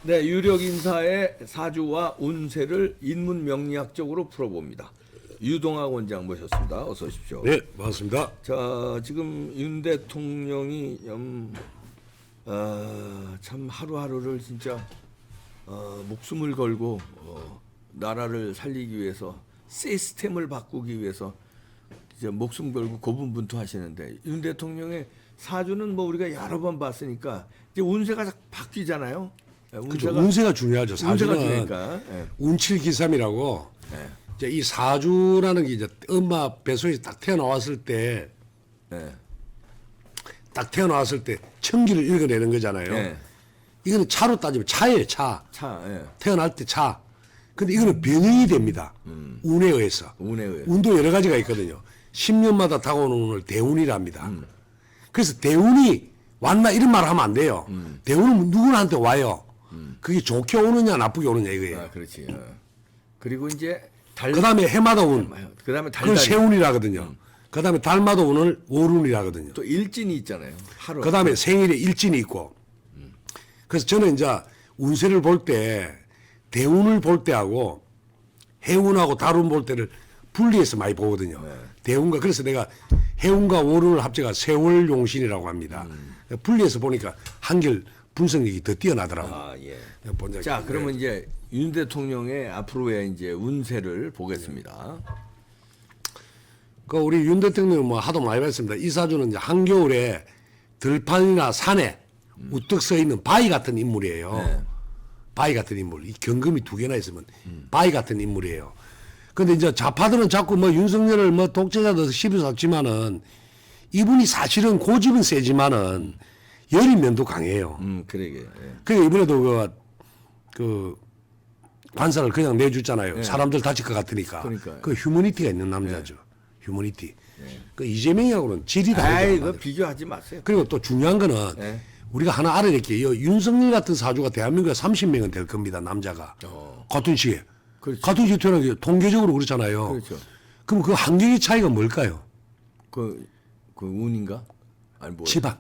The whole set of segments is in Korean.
네, 유력 인사의 사주와 운세를 인문 명리학적으로 풀어봅니다. 유동학 원장 모셨습니다. 어서 오십시오. 네, 반갑습니다. 자, 지금 윤 대통령이 참 하루하루를 진짜 목숨을 걸고 나라를 살리기 위해서 시스템을 바꾸기 위해서 이제 목숨 걸고 고분분투하시는데 윤 대통령의 사주는 뭐 우리가 여러 번 봤으니까 이제 운세가 바뀌잖아요. 그렇죠. 운세가 중요하죠. 운세가 사주는 중요하니까. 예. 운칠기삼이라고 예. 이제 이 사주라는 게 이제 엄마 뱃속에 딱 태어나왔을 때, 예. 딱 태어나왔을 때 천기를 읽어내는 거잖아요. 예. 이거는 차로 따지면 차예요, 차. 차, 예. 태어날 때 차. 근데 이거는 변형이 됩니다. 운에 의해서. 운에 의해. 운도 여러 가지가 있거든요. 10년마다 다가오는 운을 대운이랍니다. 그래서 대운이 왔나 이런 말 하면 안 돼요. 대운은 누구나한테 와요. 그게 좋게 오느냐 나쁘게 오느냐 이거예요. 아, 그렇지. 그리고 이제 그 다음에 해마다 운. 그다음에 그걸 달달이 세운이라거든요. 그 다음에 달마다 운을 월운이라거든요. 또 일진이 있잖아요. 하루. 그 다음에 생일에 일진이 있고. 그래서 저는 이제 운세를 볼 때 대운을 볼 때하고 해운하고 달운 볼 때를 분리해서 많이 보거든요. 대운과 그래서 내가 해운과 월운을 합쳐가 세월용신이라고 합니다. 분리해서 보니까 한결 분석력이 더 뛰어나더라고요. 아, 예. 본 적이. 자, 그러면 이제 윤 대통령의 앞으로의 이제 운세를 보겠습니다. 그 우리 윤 대통령 뭐 하도 많이 봤습니다. 이 사주는 이제 한겨울에 들판이나 산에 우뚝 서 있는 바위 같은 인물이에요. 네. 바위 같은 인물. 이 경금이 두 개나 있으면 바위 같은 인물이에요. 근데 이제 좌파들은 자꾸 뭐 윤석열을 뭐 독재자도 시비 샀지만은 이분이 사실은 고집은 세지만은 열인면도 강해요. 그러게. 예. 그러니까 이번에도 그 관사를 그냥 내줬잖아요. 네. 사람들 다칠 것 같으니까. 그러니까요. 그 휴머니티가 있는 남자죠. 휴머니티. 그 이재명하고는 질이 아이, 다르죠. 그 비교하지 마세요. 그리고 또 중요한 거는 네. 우리가 하나 알아야 될 게 윤석열 같은 사주가 대한민국에 30명은 될 겁니다. 남자가. 같은 시에. 그렇지. 같은 시에 태어난 게 통계적으로 그렇잖아요. 그렇죠. 그럼 그 환경의 차이가 뭘까요? 그 운인가? 아니 뭐. 집안.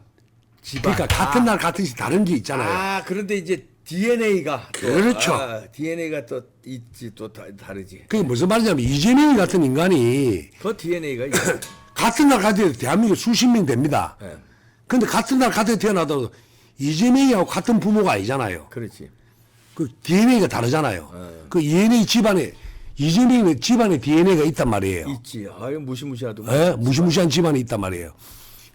집안. 그러니까 같은 날 같은 시 다른 게 있잖아요. 아, 그런데 이제 DNA가 그렇죠. DNA가 또 있지 또 다르지. 그게 무슨 말이냐면 이재명 같은 인간이 그 DNA가 있어. 같은 날 같은 데 대한민국에 수십 명 됩니다. 예. 근데 같은 날 같은 데 태어나도 이재명이하고 같은 부모가 아니잖아요. 그렇지. 그 DNA가 다르잖아요. 그 DNA 집안에 이재명의 집안에 DNA가 있단 말이에요. 있지. 아유 무시무시하도. 예? 무시무시한 집안이 있단 말이에요.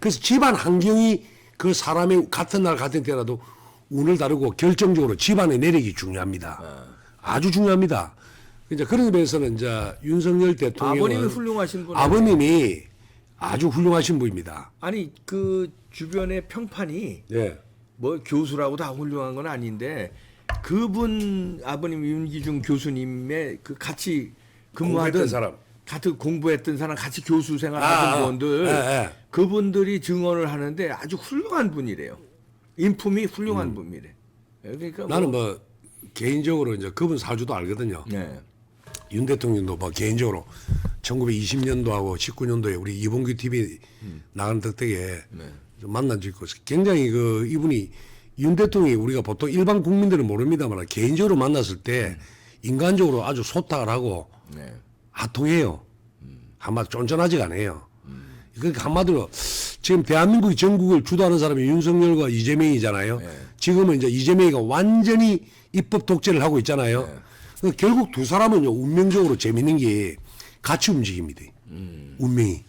그래서 집안 환경이 그 사람의 같은 날 같은 때라도 운을 다르고 결정적으로 집안의 내력이 중요합니다. 아주 중요합니다. 이제 그런 면에서는 이제 윤석열 대통령은 아버님이 훌륭하신 분. 아버님이 아주 훌륭하신 분입니다. 아니 그 주변의 평판이 예. 뭐 교수라고 다 훌륭한 건 아닌데 그분 아버님 윤기중 교수님의 그 같이 근무하던 공부했던 사람. 같은 공부했던 사람 같이 교수 생활하던 분들 예, 예. 그분들이 증언을 하는데 아주 훌륭한 분이래요. 인품이 훌륭한 분이래. 그러니까 나는 뭐 개인적으로 이제 그분 사주도 알거든요. 네. 윤 대통령도 뭐 개인적으로 1920년도하고 19년도에 우리 이봉규 TV 나간 덕택에 좀 만난 적이 있고 굉장히 그 이분이 윤 대통령이 우리가 보통 일반 국민들은 모릅니다만 개인적으로 만났을 때 인간적으로 아주 소탁을 하고 네. 하통해요. 한마디 쫀쫀하지가 않아요. 그러니까 한마디로 지금 대한민국의 전국을 주도하는 사람이 윤석열과 이재명이잖아요. 지금은 이제 이재명이가 완전히 입법 독재를 하고 있잖아요. 그러니까 결국 두 사람은요 운명적으로 재밌는 게 같이 움직입니다. 운명이.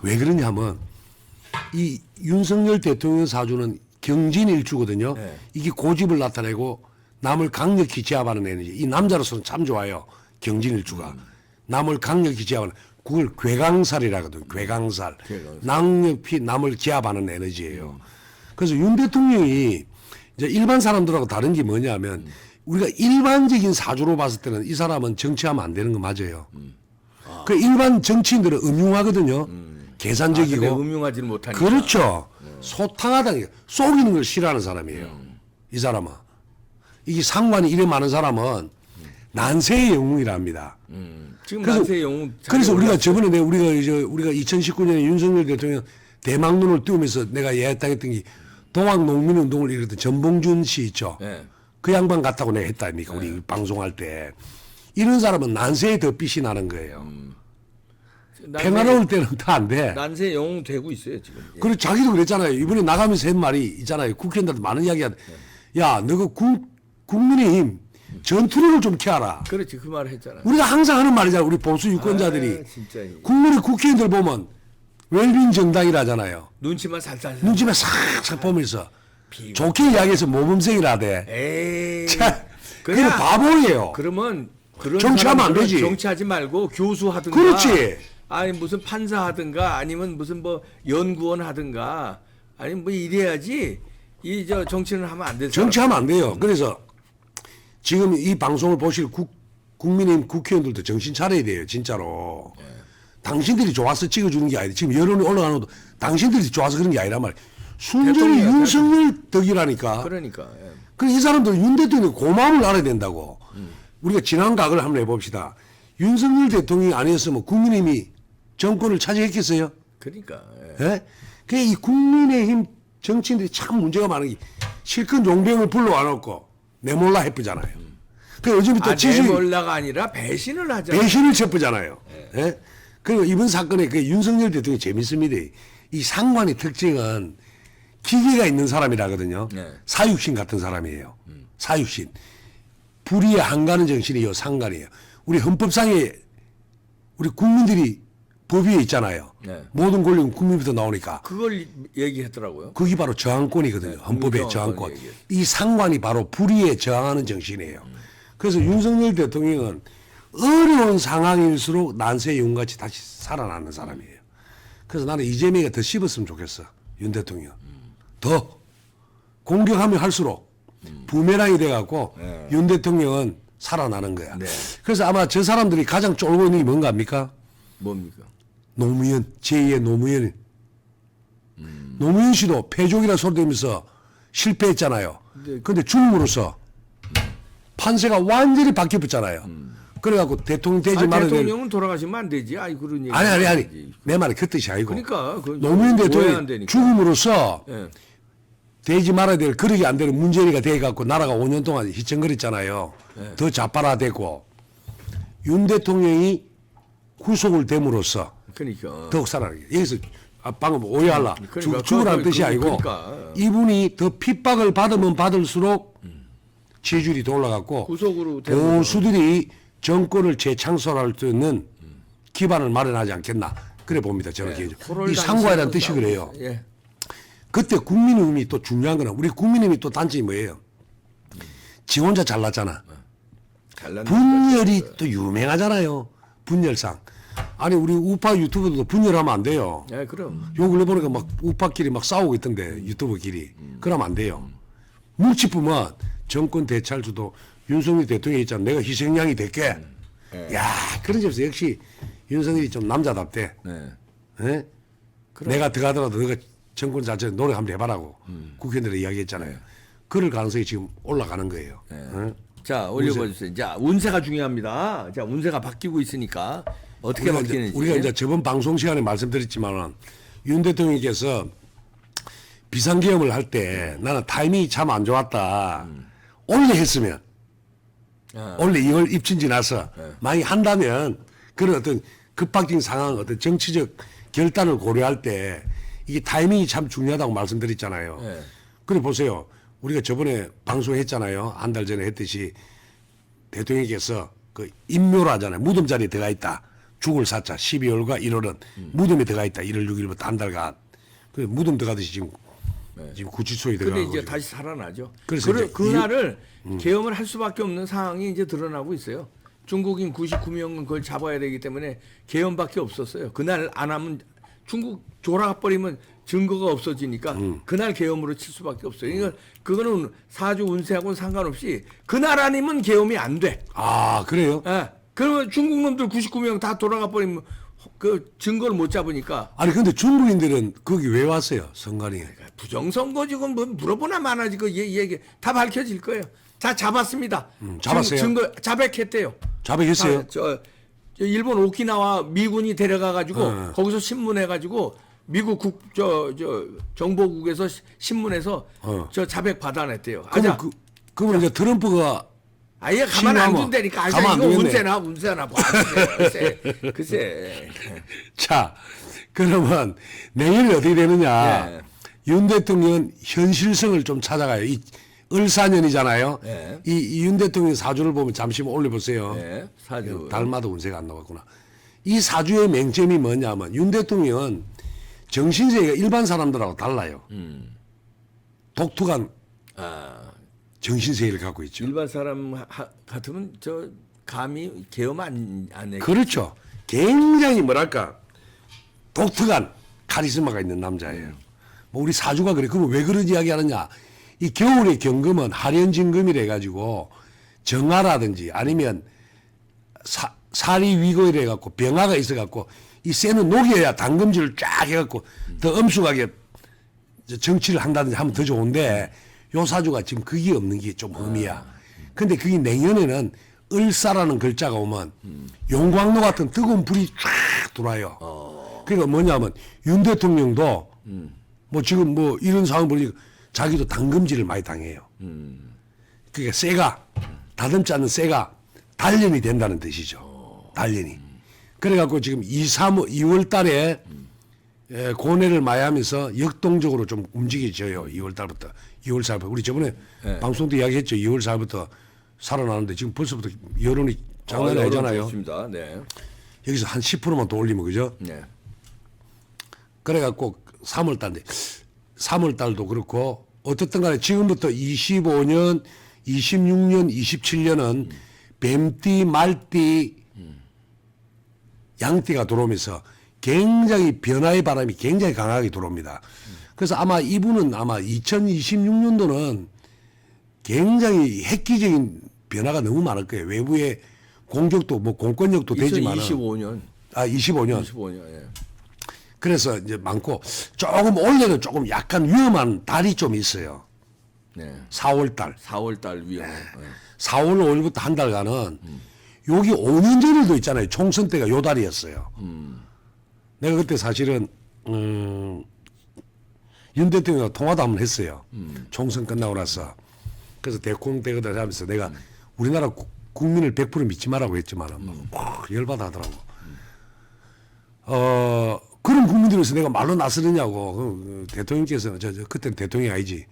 왜 그러냐면 이 윤석열 대통령 사주는 경진일주거든요. 이게 고집을 나타내고 남을 강력히 제압하는 에너지. 이 남자로서는 참 좋아요. 경진일주가. 남을 강력히 제압하는 그걸 괴강살이라거든. 괴강살. 낭력히 남을 제압하는 에너지예요. 그래서 윤 대통령이 이제 일반 사람들하고 다른 게 뭐냐면 우리가 일반적인 사주로 봤을 때는 이 사람은 정치하면 안 되는 거 맞아요. 그 일반 정치인들은 음흉하거든요. 계산적이고. 근데 음흉하지는 못하니까. 그렇죠. 소탕하다니까 속이는 걸 싫어하는 사람이에요. 이 사람은. 이게 상관이 이래 많은 사람은 난세의 영웅이랍니다. 지금 그래서, 난세 영웅. 그래서 우리가 저번에 우리가 2019년에 윤석열 대통령 대망론을 띄우면서 내가 예했다했던 게 동학 농민운동을 이뤘던 전봉준 씨 있죠. 네. 그 양반 같다고 내가 했다 아닙니까? 우리 방송할 때. 이런 사람은 난세에 더 빚이 나는 거예요. 평화로울 때는 다 안 돼. 난세 영웅 되고 있어요 지금. 예. 그리고 자기도 그랬잖아요. 이번에 나가면서 한 말이 있잖아요. 국회의원들한테 많은 이야기한. 야, 너가 국민의힘 전투력을 좀 켜라. 그렇지 그 말을 했잖아. 우리가 항상 하는 말이잖아요. 우리 보수 유권자들이. 아, 진짜 국민의 국회의원들 보면 웰빙 정당이라잖아요. 눈치만 살살. 눈치만 싹싹 보면서 좋게 이야기해서 모범생이라대. 에이. 자, 그게 그냥 바보예요. 그러면 그런 정치하면 안 사람들은 되지. 정치하지 말고 교수하든가. 그렇지. 아니 무슨 판사하든가 아니면 무슨 뭐 연구원 하든가 아니면 뭐 이래야지 이 저 정치는 하면 안 되죠. 정치하면 안 돼요. 그래서 지금 이 방송을 보실 국민의힘 국회의원들도 정신 차려야 돼요. 진짜로. 당신들이 좋아서 찍어주는 게 아니라 지금 여론이 올라가는 것도 당신들이 좋아서 그런 게 아니란 말이에요. 순전히 대통령, 윤석열 덕이라니까. 그러니까. 예. 그래서 이 사람들 윤 대통령의 고마움을 알아야 된다고. 우리가 지난 각을 한번 해봅시다. 윤석열 대통령이 아니었으면 국민의힘이 정권을 차지했겠어요? 그러니까. 예? 그러니까 이 국민의힘 정치인들이 참 문제가 많은 게 실컷 용병을 불러와놓고 내몰라 해쁘잖아요. 그 요즘 또 내몰라가 아니라 배신을 하잖아요. 배신을 쳤쁘잖아요. 예? 그리고 이번 사건에 그 윤석열 대통령이 재밌습니다. 이 상관의 특징은 기계가 있는 사람이라거든요. 네. 사육신 같은 사람이에요. 사육신. 불의의 한가는 정신이요, 상관이에요. 우리 헌법상에 우리 국민들이 법 위에 있잖아요. 네. 모든 권력은 국민부터 나오니까. 그걸 얘기했더라고요. 그게 바로 저항권이거든요. 헌법의 저항권. 저항권 얘기예요. 이 상관이 바로 불의에 저항하는 정신이에요. 그래서 윤석열 대통령은 어려운 상황일수록 난세의 용같이 다시 살아나는 사람이에요. 그래서 나는 이재명이가 더 씹었으면 좋겠어. 윤 대통령. 더 공격하면 할수록 부메랑이 돼갖고 윤 대통령은 살아나는 거야. 네. 그래서 아마 저 사람들이 가장 쫄고 있는 게 뭔가 합니까? 뭡니까? 노무현, 제2의 노무현. 노무현 씨도 패족이라 소리 들으면서 실패했잖아요. 근데 죽음으로써 판세가 완전히 바뀌었잖아요. 그래갖고 대통령 되지 말아야 될. 대통령은 돌아가시면 안 되지. 아이 그런 얘기. 아니. 내 말은 그 뜻이 아니고. 그러니까 그 노무현 오해 안 대통령 되니까. 죽음으로써 예. 되지 말아야 될 그러게 안 되는 문재인이가 돼갖고 나라가 5년 동안 희청거렸잖아요. 더 좌파화되고 윤 대통령이 후속을 됨으로써 그러니까. 더욱 살아나게. 여기서 방금 오해할라. 그러니까 죽으라는 뜻이 아니고 그러니까. 이분이 더 핍박을 받으면 받을수록 체질이 더 올라갔고 구속으로 되는 보수들이 정권을 재창설할 수 있는 기반을 마련하지 않겠나. 그래 봅니다. 저는 개인적으로. 이 상과이라는 뜻이 그래요. 예. 그때 국민의힘이 또 중요한 거는 우리 국민의힘이 또 단점이 뭐예요? 지 혼자 잘났잖아. 잘난 분열이 또 유명하잖아요. 분열상. 아니 우리 우파 유튜버들도 분열하면 안 돼요. 예, 그럼. 요 근래 보니까 막 우파끼리 막 싸우고 있던데 유튜버끼리. 그러면 안 돼요. 뭉치쁘면 정권 대찰주도 윤석열 대통령이 있잖아. 내가 희생양이 될게. 야 그런 점에서 역시 윤석열이 좀 남자답대. 네. 예? 내가 들어가더라도 너가 정권 자체에 노력 한번 해봐라고 국회의원들이 이야기했잖아요. 그럴 가능성이 지금 올라가는 거예요. 예? 자, 올려봐 주세요. 자, 운세가 중요합니다. 자, 운세가 바뀌고 있으니까 어떻게 바뀌는지. 우리가 이제 저번 방송 시간에 말씀드렸지만은 윤 대통령께서 비상계엄을 할 때 나는 타이밍이 참 안 좋았다. 원래 했으면 원래 2월 입춘 지나서 만약 한다면 그런 어떤 급박적인 상황 어떤 정치적 결단을 고려할 때 이게 타이밍이 참 중요하다고 말씀드렸잖아요. 네. 그래 보세요. 우리가 저번에 방송했잖아요. 한 달 전에 했듯이 대통령께서 그 임묘를 하잖아요. 무덤 자리에 들어가 있다. 죽을 사자 12월과 1월은 무덤에 들어가 있다. 1월 6일부터 한 달간. 그 무덤 들어가듯이 지금 구치소에 근데 들어가고. 이제 다시 살아나죠. 그래서 이제 그날을 계엄을 할 수밖에 없는 상황이 이제 드러나고 있어요. 중국인 99명은 그걸 잡아야 되기 때문에 계엄밖에 없었어요. 그날 안 하면 중국 졸아버리면 증거가 없어지니까 그날 계엄으로 칠 수밖에 없어요. 그러니까 그거는 사주 운세하고는 상관없이 그날 아니면 계엄이 안 돼. 아 그래요? 예. 그러면 중국 놈들 99명 다 돌아가 버리면 그 증거를 못 잡으니까 아니 근데 중국인들은 거기 왜 왔어요? 선관위에. 부정선거 지금 뭐 물어보나 마나지 그 얘기 다 밝혀질 거예요. 다 잡았습니다. 잡았어요? 증거 자백했대요. 자백했어요? 저 일본 오키나와 미군이 데려가 가지고 거기서 신문해 가지고 미국 정보국에서 신문에서 저 자백 받아냈대요. 그러면 그러면 이제 트럼프가 아예 가만 안 신나면 둔다니까. 아니, 가만 안 이거 두겠네. 운세나 봐. 글쎄. 자, 그러면 내년이 어떻게 되느냐? 예. 윤 대통령은 현실성을 좀 찾아가요. 이 을사년이잖아요. 예. 이 윤 대통령 사주를 보면 잠시만 올려보세요. 네, 사주. 달마다 운세가 안 나왔구나. 이 사주의 맹점이 뭐냐면 윤 대통령은 정신세계가 일반 사람들하고 달라요. 독특한 아, 정신세계를 갖고 있죠. 일반 사람 같으면 저 감히 계엄 안 해. 그렇죠. 굉장히 뭐랄까 독특한 카리스마가 있는 남자예요. 뭐 우리 사주가 그래. 그러면 왜 그런 이야기 하느냐? 이 겨울의 경금은 하련진금이라 해가지고 정화라든지 아니면 사리 위고이래 갖고 병화가 있어갖고 이 쇠는 녹여야 당금질을 쫙 해갖고 더 엄숙하게 정치를 한다든지 하면 더 좋은데 요 사주가 지금 그게 없는 게 좀 흠이야. 근데 그게 내년에는 을사라는 글자가 오면 용광로 같은 뜨거운 불이 쫙 들어와요. 그러니까 뭐냐면 윤 대통령도 뭐 지금 뭐 이런 상황 보니까 자기도 당금질을 많이 당해요. 그러니까 쇠가 다듬지 않는 쇠가 단련이 된다는 뜻이죠. 단련이. 그래갖고 지금 2월 달에 고뇌를 많이 하면서 역동적으로 좀 움직여져요. 2월 달부터. 2월 4일부터. 우리 저번에 방송 때 이야기했죠. 2월 4일부터 살아나는데 지금 벌써부터 여론이 장난이 아니잖아요. 좋습니다. 네. 여기서 한 10%만 더 올리면 그죠? 네. 그래갖고 3월 달인데 3월 달도 그렇고 어떻든 간에 지금부터 25년, 26년, 27년은 뱀띠, 말띠, 양띠가 들어오면서 굉장히 변화의 바람이 굉장히 강하게 들어옵니다. 그래서 아마 이분은 아마 2026년도는 굉장히 획기적인 변화가 너무 많을 거예요. 외부의 공격도 뭐 공권력도 되지만 2025년. 25년. 25년. 예. 그래서 이제 많고 조금 올해는 조금 약간 위험한 달이 좀 있어요. 네. 4월 달. 4월 달 위험. 4월 5일부터 한 달간은 여기 5년 전에도 있잖아요. 총선 때가 요 달이었어요. 내가 그때 사실은 윤 대통령과 통화도 한번 했어요. 총선 끝나고 나서. 그래서 대통령 되거든 하면서 내가 우리나라 국민을 100% 믿지 말라고 했지만 열받아 하더라고. 그런 국민들에서 내가 말로 나서느냐고. 대통령께서는 그때는 대통령이 아니지.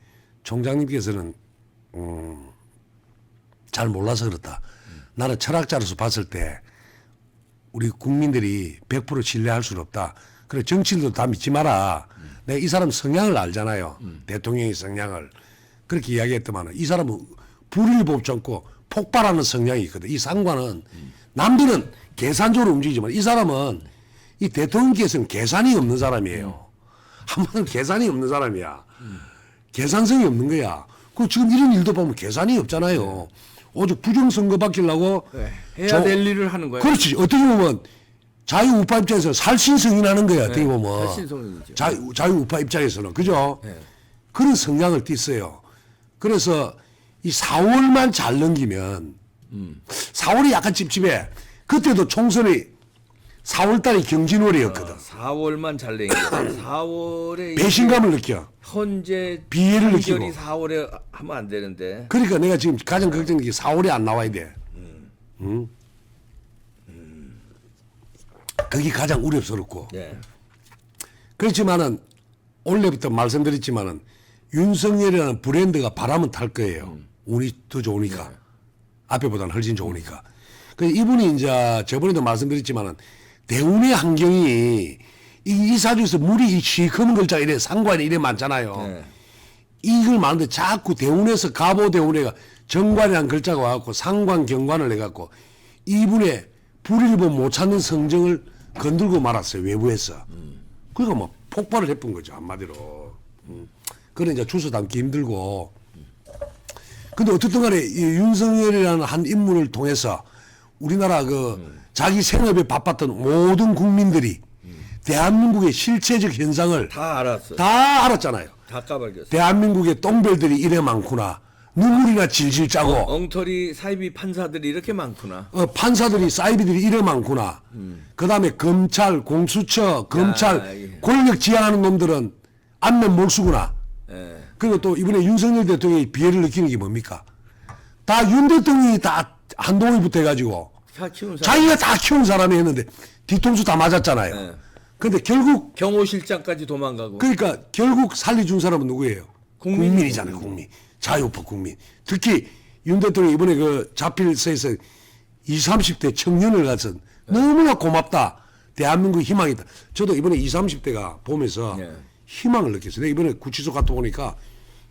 총장님께서는 잘 몰라서 그렇다. 나는 철학자로서 봤을 때 우리 국민들이 100% 신뢰할 수는 없다. 그래 정치인도 다 믿지 마라. 내가 이 사람 성향을 알잖아요. 대통령의 성향을. 그렇게 이야기했더만 이 사람은 불의를 뽑지 않고 폭발하는 성향이 있거든. 이 상관은 남들은 계산적으로 움직이지만 이 사람은 이 대통령께서는 계산이 없는 사람이에요. 한마디로 계산이 없는 사람이야. 계산성이 없는 거야. 그 지금 이런 일도 보면 계산이 없잖아요. 오직 부정선거 받기려고 해야 될 일을 하는 거예요. 그렇지. 어떻게 보면 자유우파 입장에서 살신성이 나는 거야. 어떻게 보면 살신성이죠. 자유우파 입장에서는 그죠? 네. 그런 성향을 띠어요. 그래서 이 4월만 잘 넘기면 4월이 약간 찝찝해. 그때도 총선이 4월 달이 경진월이었거든. 4월만 잘 내기. 4월에 배신감을 느껴. 현재 비애를 판결이 느끼고. 4월에 하면 안 되는데. 그러니까 내가 지금 가장 걱정인 게 4월에 안 나와야 돼. 그게 가장 우려스럽고. 네. 그렇지만은 원래부터 말씀드렸지만은 윤석열이라는 브랜드가 바람은 탈 거예요. 운이 더 좋으니까. 앞에보다는 훨씬 좋으니까. 그래서 이분이 이제 저번에도 말씀드렸지만은 대운의 환경이 이 사주에서 물이 시커먼 글자가 이래 상관이 이래 많잖아요. 네. 이걸 많은데 자꾸 대운에서 가보 대운에가 정관이라는 글자가 와갖고 상관 경관을 해갖고 이분의 불일본 못 찾는 성정을 건들고 말았어요. 외부에서. 그러니까 뭐 폭발을 해본 거죠. 한마디로. 그래 이제 주워 담기 힘들고. 근데 어쨌든 간에 이 윤석열이라는 한 인물을 통해서 우리나라 자기 생업에 바빴던 모든 국민들이 대한민국의 실체적 현상을 다 알았어. 다 알았잖아요. 다 까발겼어. 대한민국의 똥별들이 이래 많구나. 눈물이나 질질 짜고 엉터리 사이비 판사들이 이렇게 많구나. 판사들이 사이비들이 이래 많구나. 그다음에 검찰, 공수처, 검찰 예. 권력 지향하는 놈들은 안면 몰수구나. 예. 그리고 또 이번에 윤석열 대통령이 비애를 느끼는 게 뭡니까? 다 윤 대통령이 다 한동훈이부터 해가지고 다 키운 사람. 자기가 다 키운 사람이 했는데 뒤통수 다 맞았잖아요. 네. 근데 결국 경호실장까지 도망가고. 그러니까 결국 살려준 사람은 누구예요? 국민이죠. 국민이잖아요. 국민. 자유파 국민. 특히 윤 대통령이 이번에 그 자필서에서 20, 30대 청년을 가서 너무나 고맙다. 대한민국 희망이다. 저도 이번에 20, 30대가 보면서 네. 희망을 느꼈어요. 내가 이번에 구치소 갔다 보니까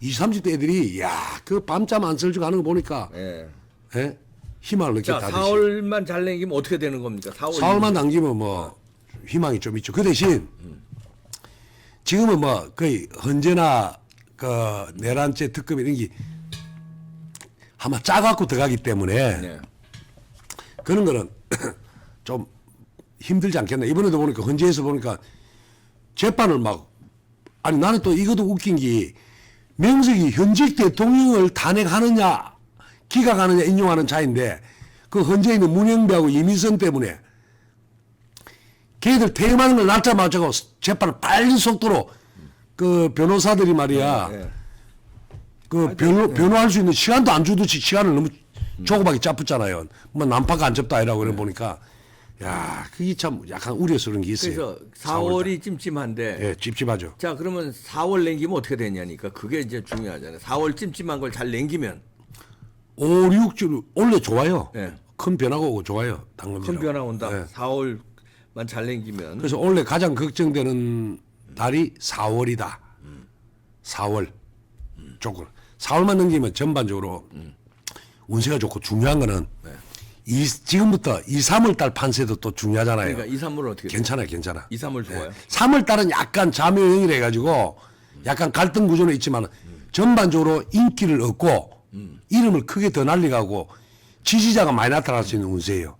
20, 30대 애들이 그 밤잠 안 설주고 하는 거 보니까 예. 예? 희망을 자, 느꼈다. 4월만 잘 남기면 어떻게 되는 겁니까? 4월만 당기면 뭐 희망이 좀 있죠. 그 대신 지금은 뭐 거의 헌재나 그 내란죄 특검 이런 게 아마 짜갖고 들어가기 때문에 네. 그런 거는 좀 힘들지 않겠나. 이번에도 보니까 헌재에서 보니까 재판을 막 아니 나는 또 이것도 웃긴 게 명색이 현직 대통령을 탄핵하느냐 기각하느냐 인용하는 차인데 그 헌재에 있는 문영배하고 이민선 때문에 걔들 퇴임하는 걸 날짜 맞춰고 재판을 빨리 속도로 그 변호사들이 말이야 네. 그 변호할 수 있는 시간도 안 주듯이 시간을 너무 조그맣게 짜붙잖아요. 뭐 난파가 안 접다 이라고 이래 보니까 야 그게 참 약간 우려스러운 게 있어요. 그래서 4월이 찜찜한데. 예, 찝찝하죠. 자, 그러면 4월 남기면 어떻게 되냐니까. 그게 이제 중요하잖아요. 4월 찜찜한 걸 잘 남기면 5, 6주 원래 좋아요. 네. 큰 변화가 오고 좋아요. 당근이랑. 큰 변화 온다. 예. 4월만 잘 남기면. 그래서 원래 가장 걱정되는 달이 4월이다. 4월 조금 4월만 넘기면 전반적으로 운세가 좋고 중요한 거는 지금부터 2, 3월 달 판세도 또 중요하잖아요. 그러니까 2, 3월 어떻게 괜찮아요, 괜찮아. 2, 3월 좋아요. 3월 달은 약간 자묘형이라 해가지고 약간 갈등 구조는 있지만 전반적으로 인기를 얻고 이름을 크게 더 날리가고 지지자가 많이 나타날 수 있는 운세예요.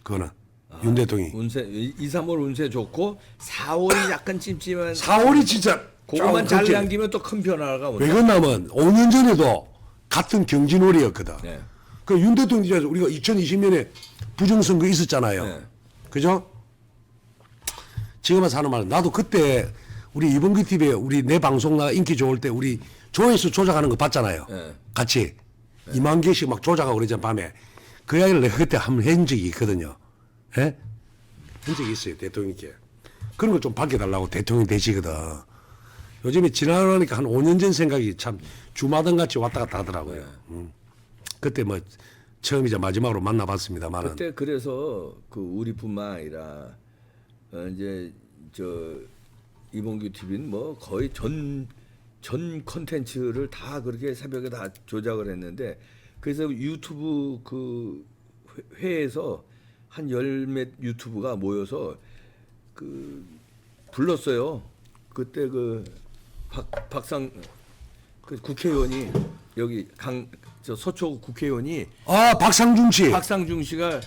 그거는 윤 대통령이. 운세 2, 3월 운세 좋고 4월이 약간 찜찜한 4월이 진짜 그것만 잘 걱정. 남기면 또 큰 변화가 온다. 왜 그러냐면 5년 전에도 같은 경진월이었거든. 네. 그 윤 대통령 입장에서 우리가 2020년에 부정선거 있었잖아요. 네. 그죠? 지금 와서 하는 말은 나도 그때 우리 이범기 TV에 우리 내 방송 나 인기 좋을 때 우리 조회수 조작하는 거 봤잖아요. 네. 같이 2만 개씩 막 조작하고 그러잖아 밤에. 그 이야기를 내가 그때 한번 한 적이 있거든요. 예? 한 적이 있어요 대통령께. 그런 걸 좀 밝혀달라고 대통령 되시거든. 요즘에 지나가니까 한 5년 전 생각이 참 주마등 같이 왔다 갔다 하더라고요. 그때 뭐 처음이자 마지막으로 만나봤습니다만은. 그때 그래서 그 우리뿐만 아니라 이제 저 이봉규 TV는 뭐 거의 전 컨텐츠를 다 그렇게 새벽에 다 조작을 했는데 그래서 유튜브 그 회에서 한 10몇 유튜브가 모여서 그 불렀어요. 그때 그 박상 그 국회의원이 여기 저 서초 국회의원이 아 박상중 씨. 박상중 씨가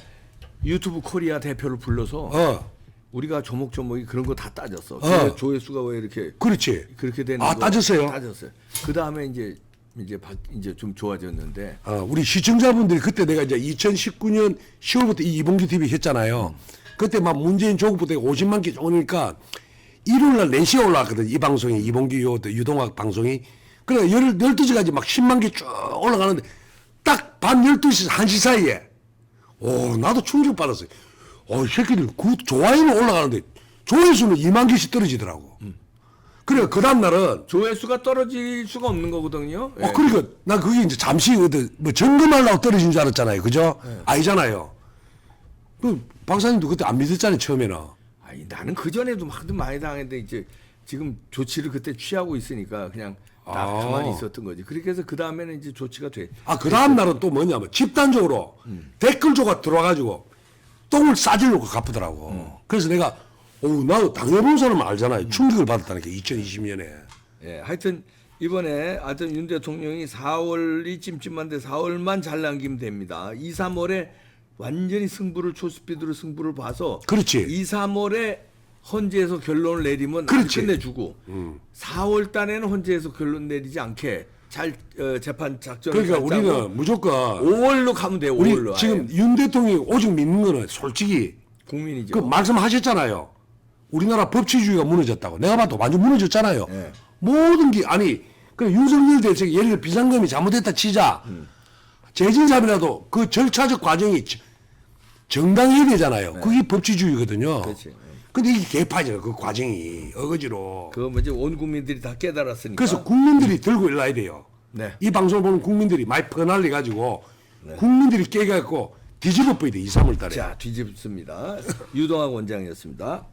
유튜브 코리아 대표를 불러서 우리가 조목조목이 그런 거 다 따졌어. 조회수가 왜 이렇게 그렇지. 그렇게 되는 아, 거 따졌어요? 따졌어요. 그 다음에 이제 좀 좋아졌는데 우리 시청자분들이 그때 내가 이제 2019년 10월부터 이 이봉규 TV 했잖아요. 그때 막 문재인 조국부터 50만 개 오니까 일요일날 4시에 올라왔거든. 이 방송이 이봉규 유동학 방송이. 그래 12시까지 막 10만 개 쭉 올라가는데 딱 밤 12시에서 1시 사이에 나도 충격받았어요. 이 새끼들 좋아요는 올라가는데 조회수는 2만 개씩 떨어지더라고. 그래 그 다음날은 조회수가 떨어질 수가 없는 거거든요. 예. 그러니까 나 그게 이제 잠시 뭐 점검하려고 떨어진 줄 알았잖아요. 그죠? 아니잖아요. 그 박사님도 그때 안 믿었잖아요. 처음에는. 아니 나는 그 전에도 막 많이 당했는데 이제 지금 조치를 그때 취하고 있으니까 그냥 딱 가만히 있었던 거지. 그렇게 해서 그 다음에는 이제 조치가 돼. 그 다음날은 또 뭐냐면 집단적으로 댓글조가 들어와가지고 똥을 싸지려고 갚더라고. 그래서 내가 나도 당해본 사람 알잖아요. 충격을 받았다니까 2020년에. 예, 하여튼 이번에 하여튼 윤 대통령이 4월이 찜찜한데 4월만 잘 남기면 됩니다. 2, 3월에 완전히 초스피드로 승부를 봐서 그렇지. 2, 3월에 헌재에서 결론을 내리면 그렇지. 끝내주고 4월 달에는 헌재에서 결론 내리지 않게 잘 재판 작전을 그러니까 잘 짜고 우리는 무조건 5월로 5월로 가면 돼요. 5월로. 지금 윤 대통령이 오직 믿는 거는 솔직히 국민이죠. 그 말씀하셨잖아요. 우리나라 법치주의가 무너졌다고. 내가 봐도 완전 무너졌잖아요. 모든 게 그 윤석열 대통령이 예를 들어 비상금이 잘못됐다 치자. 재진 사람이라도 그 절차적 과정이 정당해야 되잖아요. 그게 법치주의거든요. 그렇지. 근데 이게 개파죠. 그 과정이 어거지로. 그거 뭐지 온 국민들이 다 깨달았으니까. 그래서 국민들이 들고 일어나야 돼요. 네. 이 방송을 보는 국민들이 많이 퍼날려 가지고 국민들이 깨갖고 뒤집어 버려야 돼. 2, 3월 달에. 자 뒤집습니다. 유동학 원장이었습니다.